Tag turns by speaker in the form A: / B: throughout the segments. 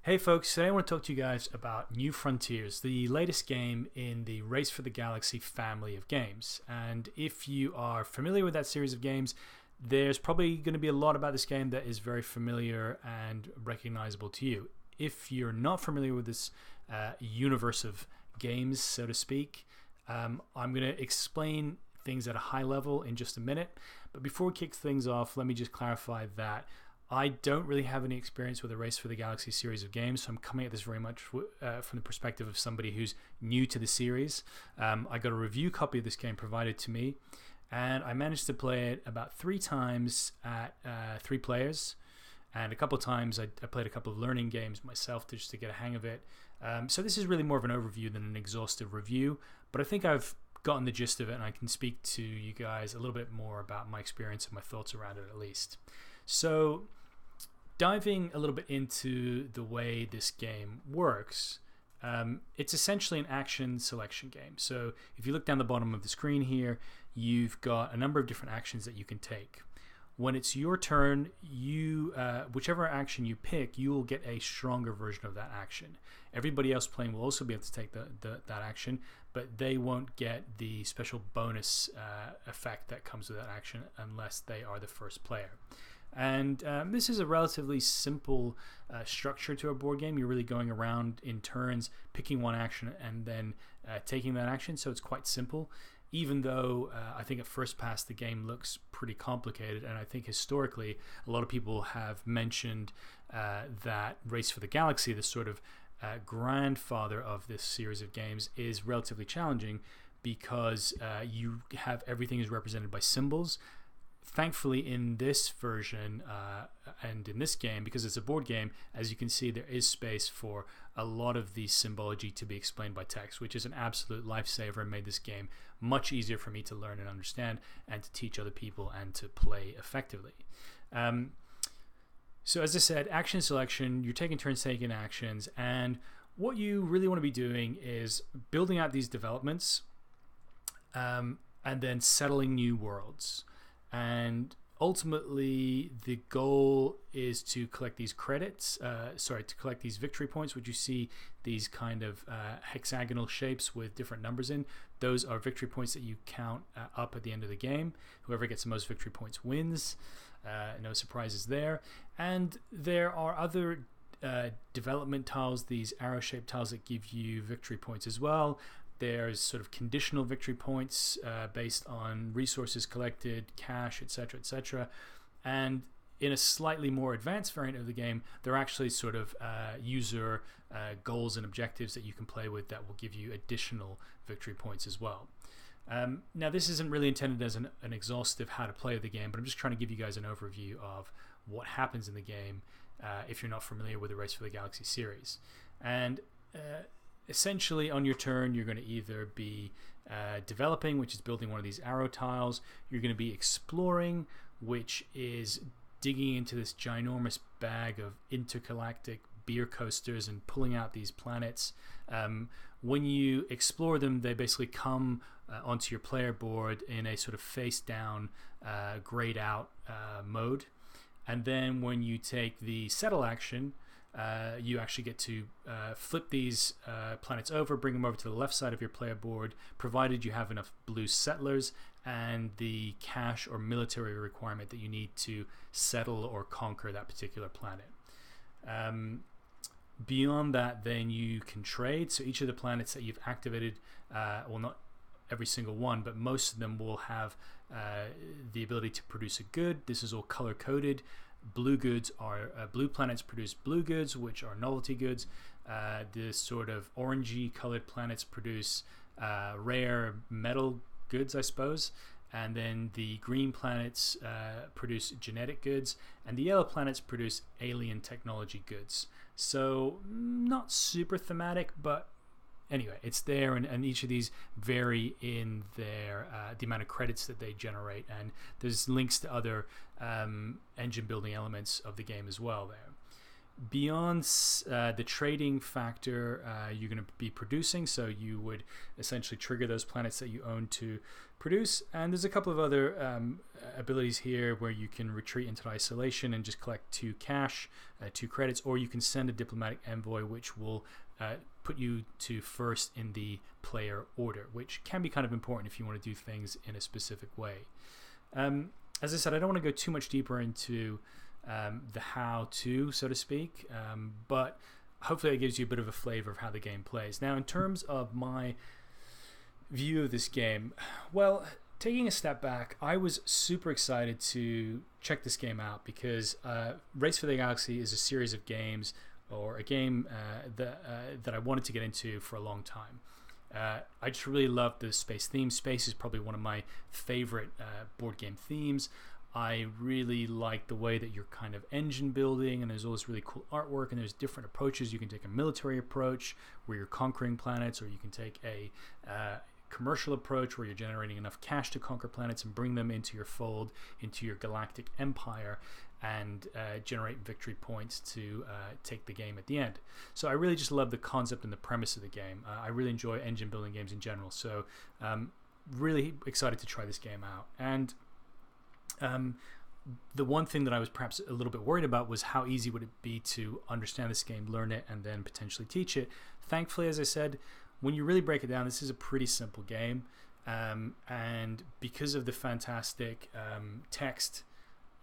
A: Hey folks, today I want to talk to you guys about New Frontiers, the latest game in the Race for the Galaxy family of games. And if you are familiar with that series of games, there's probably going to be a lot about this game that is very familiar and recognizable to you. If you're not familiar with this universe of games, so to speak, I'm going to explain things at a high level in just a minute. But before we kick things off, let me just clarify that I don't really have any experience with the Race for the Galaxy series of games, so I'm coming at this very much from the perspective of somebody who's new to the series. I got a review copy of this game provided to me, and I managed to play it about 3 times at 3 players, and a couple of times I played a couple of learning games myself just to get a hang of it. So this is really more of an overview than an exhaustive review, but I think I've gotten the gist of it, and I can speak to you guys a little bit more about my experience and my thoughts around it at least. So, diving a little bit into the way this game works, it's essentially an action selection game. So, if you look down the bottom of the screen here, you've got a number of different actions that you can take. When it's your turn, whichever action you pick, you will get a stronger version of that action. Everybody else playing will also be able to take that action, but they won't get the special bonus effect that comes with that action unless they are the first player. And this is a relatively simple structure to a board game. You're really going around in turns, picking one action, and then taking that action. So it's quite simple, even though I think at first pass the game looks pretty complicated. And I think historically a lot of people have mentioned that Race for the Galaxy, the sort of grandfather of this series of games, is relatively challenging because you have everything is represented by symbols. Thankfully, in this version and in this game, because it's a board game, as you can see, there is space for a lot of the symbology to be explained by text, which is an absolute lifesaver and made this game much easier for me to learn and understand and to teach other people and to play effectively. So as I said, action selection, you're taking turns taking actions, and what you really want to be doing is building out these developments and then settling new worlds. And ultimately, the goal is to collect these to collect these victory points, which you see these kind of hexagonal shapes with different numbers in. Those are victory points that you count up at the end of the game. Whoever gets the most victory points wins. No surprises there. And there are other development tiles, these arrow-shaped tiles that give you victory points as well. There's sort of conditional victory points based on resources collected, cash, etc., etc. And in a slightly more advanced variant of the game, there are actually sort of user goals and objectives that you can play with that will give you additional victory points as well. Now, this isn't really intended as an exhaustive how to play the game, but I'm just trying to give you guys an overview of what happens in the game if you're not familiar with the Race for the Galaxy series. And essentially, on your turn, you're going to either be developing, which is building one of these arrow tiles. You're going to be exploring, which is digging into this ginormous bag of intergalactic beer coasters and pulling out these planets. When you explore them, they basically come onto your player board in a sort of face-down, grayed-out mode. And then when you take the settle action, you actually get to flip these planets over, bring them over to the left side of your player board, provided you have enough blue settlers and the cash or military requirement that you need to settle or conquer that particular planet. Beyond that, then you can trade. So each of the planets that you've activated, well, not every single one, but most of them will have the ability to produce a good. This is all color-coded. Blue goods are blue planets produce blue goods, which are novelty goods. The sort of orangey colored planets produce rare metal goods, I suppose. And then the green planets produce genetic goods, and the yellow planets produce alien technology goods. So not super thematic, but anyway, it's there, and each of these vary in their the amount of credits that they generate, and there's links to other engine building elements of the game as well there. beyond the trading factor, you're going to be producing, so you would essentially trigger those planets that you own to produce. And there's a couple of other abilities here where you can retreat into isolation and just collect 2 cash, 2 credits, or you can send a diplomatic envoy, which will put you to first in the player order, which can be kind of important if you want to do things in a specific way. As I said, I don't want to go too much deeper into the how-to, so to speak, but hopefully it gives you a bit of a flavor of how the game plays. Now, in terms of my view of this game, well, taking a step back, I was super excited to check this game out because Race for the Galaxy is a series of games, or a game that I wanted to get into for a long time. I just really love the space theme. Space is probably one of my favorite board game themes. I really like the way that you're kind of engine building, and there's all this really cool artwork, and there's different approaches. You can take a military approach where you're conquering planets, or you can take a commercial approach where you're generating enough cash to conquer planets and bring them into your fold, into your galactic empire, and generate victory points to take the game at the end. So I really just love the concept and the premise of the game. I really enjoy engine building games in general, so really excited to try this game out. And the one thing that I was perhaps a little bit worried about was how easy would it be to understand this game, learn it, and then potentially teach it. Thankfully, as I said, when you really break it down, this is a pretty simple game, and because of the fantastic text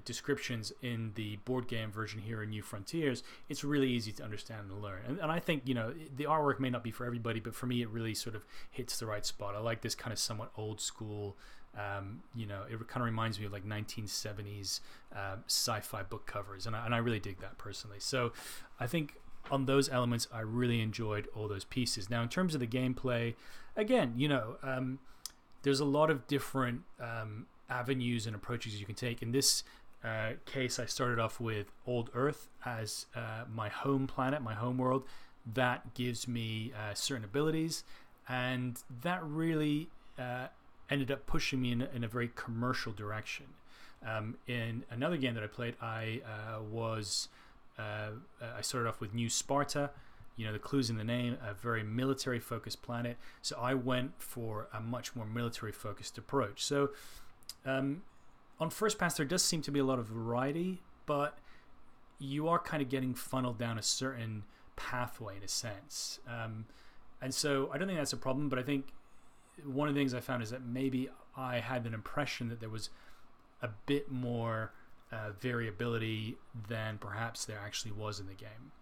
A: descriptions in the board game version here in New Frontiers, it's really easy to understand and learn. And I think, the artwork may not be for everybody, but for me it really sort of hits the right spot. I like this kind of somewhat old school, it kind of reminds me of like 1970s sci-fi book covers, and I really dig that personally. So I think on those elements I really enjoyed all those pieces. Now in terms of the gameplay, again, there's a lot of different avenues and approaches you can take. In this case, I started off with Old Earth as my home planet, my home world. That gives me certain abilities, and that really ended up pushing me in a very commercial direction. In another game that I played, I started off with New Sparta. The clue's in the name, a very military-focused planet. So I went for a much more military-focused approach. So on first pass, there does seem to be a lot of variety, but you are kind of getting funneled down a certain pathway in a sense. And so I don't think that's a problem, but I think one of the things I found is that maybe I had an impression that there was a bit more variability than perhaps there actually was in the game.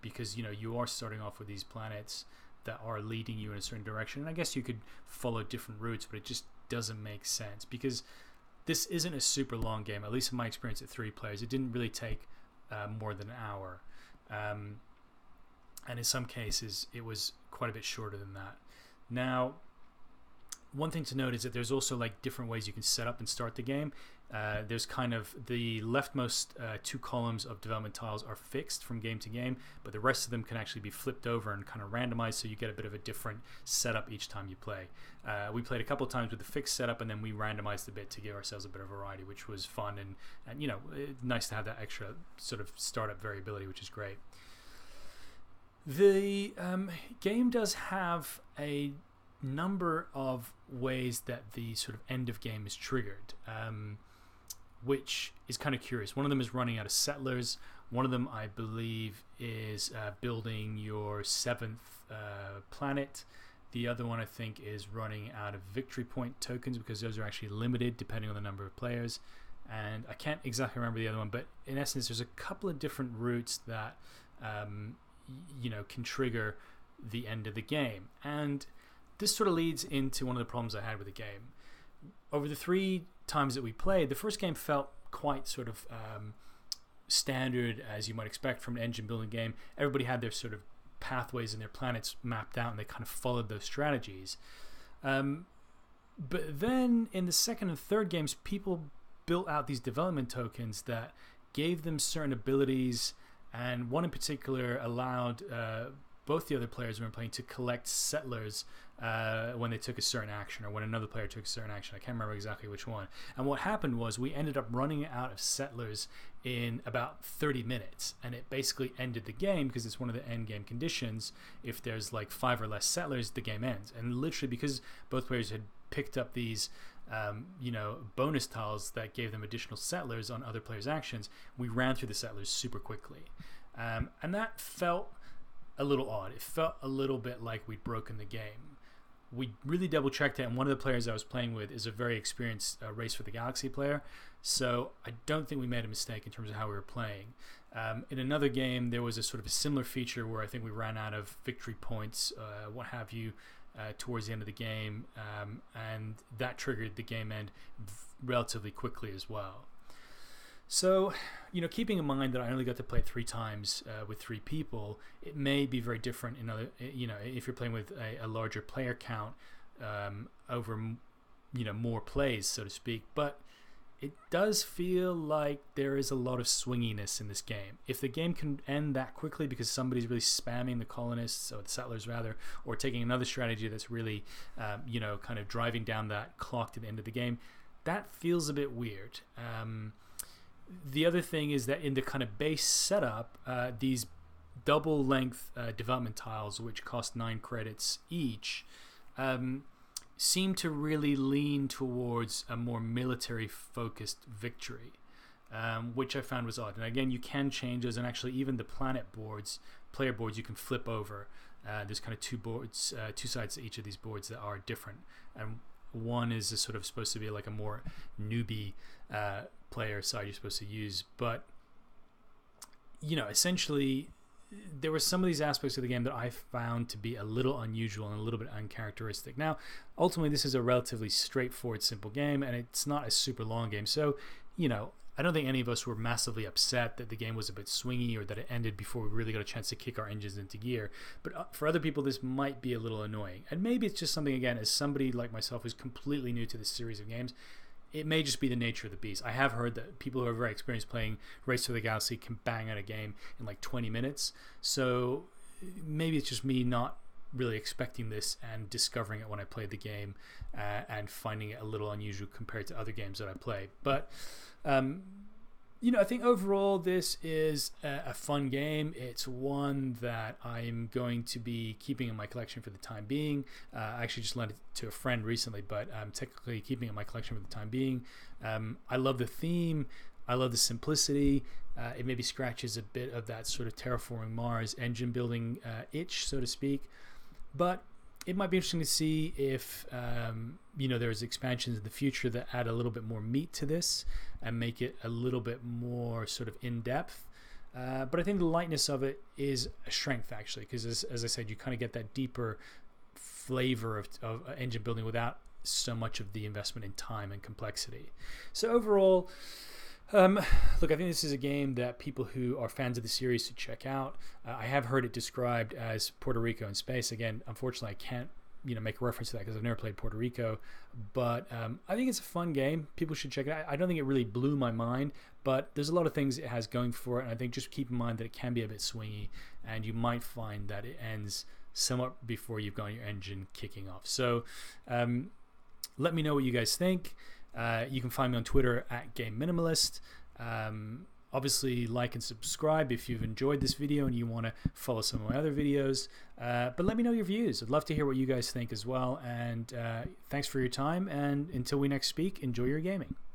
A: Because, you are starting off with these planets that are leading you in a certain direction. And I guess you could follow different routes, but it just doesn't make sense because this isn't a super long game. At least in my experience at 3 players, it didn't really take more than an hour. And in some cases, it was quite a bit shorter than that. Now, one thing to note is that there's also like different ways you can set up and start the game. There's kind of the leftmost 2 columns of development tiles are fixed from game to game, but the rest of them can actually be flipped over and kind of randomized, so you get a bit of a different setup each time you play. We played a couple of times with the fixed setup, and then we randomized a bit to give ourselves a bit of variety, which was fun and nice to have that extra sort of startup variability, which is great. The game does have a number of ways that the sort of end of game is triggered, which is kind of curious. One of them is running out of settlers. One of them, I believe, is building your 7th planet. The other one, I think, is running out of victory point tokens, because those are actually limited depending on the number of players. And I can't exactly remember the other one, but in essence, there's a couple of different routes that can trigger the end of the game. And this sort of leads into one of the problems I had with the game. Over the 3 times that we played, the first game felt quite sort of standard, as you might expect from an engine building game. Everybody had their sort of pathways and their planets mapped out, and they kind of followed those strategies. But then in the second and third games, people built out these development tokens that gave them certain abilities, and one in particular allowed both the other players were playing to collect settlers when they took a certain action, or when another player took a certain action. I can't remember exactly which one. And what happened was we ended up running out of settlers in about 30 minutes, and it basically ended the game because it's one of the end game conditions. If there's like 5 or less settlers, the game ends. And literally, because both players had picked up these bonus tiles that gave them additional settlers on other players' actions, we ran through the settlers super quickly. And that felt a little odd. It felt a little bit like we'd broken the game. We really double checked it, and one of the players I was playing with is a very experienced Race for the Galaxy player, so I don't think we made a mistake in terms of how we were playing. In another game, there was a sort of a similar feature where I think we ran out of victory points, what have you, towards the end of the game, and that triggered the game end relatively quickly as well. So, keeping in mind that I only got to play it 3 times with 3 people, it may be very different in other, if you're playing with a larger player count over, more plays, so to speak. But it does feel like there is a lot of swinginess in this game. If the game can end that quickly because somebody's really spamming the colonists, or the settlers rather, or taking another strategy that's really, kind of driving down that clock to the end of the game, that feels a bit weird. The other thing is that in the kind of base setup, these double length development tiles, which cost 9 credits each, seem to really lean towards a more military focused victory, which I found was odd. And again, you can change those, and actually even the planet boards, player boards, you can flip over. There's kind of 2 boards, 2 sides to each of these boards that are different, and one is a sort of supposed to be like a more newbie player side you're supposed to use. But essentially there were some of these aspects of the game that I found to be a little unusual and a little bit uncharacteristic. Now ultimately this is a relatively straightforward, simple game, and it's not a super long game, so I don't think any of us were massively upset that the game was a bit swingy or that it ended before we really got a chance to kick our engines into gear. But for other people, this might be a little annoying. And maybe it's just something, again, as somebody like myself who's completely new to this series of games, it may just be the nature of the beast. I have heard that people who are very experienced playing Race for the Galaxy can bang out a game in like 20 minutes. So maybe it's just me not really expecting this and discovering it when I played the game and finding it a little unusual compared to other games that I play. But I think overall this is a fun game. It's one that I'm going to be keeping in my collection for the time being. I actually just lent it to a friend recently, but I'm technically keeping it in my collection for the time being. I love the theme. I love the simplicity. It maybe scratches a bit of that sort of terraforming Mars engine building itch, so to speak. But it might be interesting to see if there's expansions in the future that add a little bit more meat to this and make it a little bit more sort of in-depth. But I think the lightness of it is a strength, actually, because as I said, you kind of get that deeper flavor of engine building without so much of the investment in time and complexity. So overall, look, I think this is a game that people who are fans of the series should check out. I have heard it described as Puerto Rico in space. Again, unfortunately, I can't make a reference to that because I've never played Puerto Rico. But I think it's a fun game. People should check it out. I don't think it really blew my mind, but there's a lot of things it has going for it. And I think just keep in mind that it can be a bit swingy, and you might find that it ends somewhat before you've got your engine kicking off. So let me know what you guys think. You can find me on Twitter at Game Minimalist. Obviously, like and subscribe if you've enjoyed this video and you want to follow some of my other videos. But let me know your views. I'd love to hear what you guys think as well. And thanks for your time. And until we next speak, enjoy your gaming.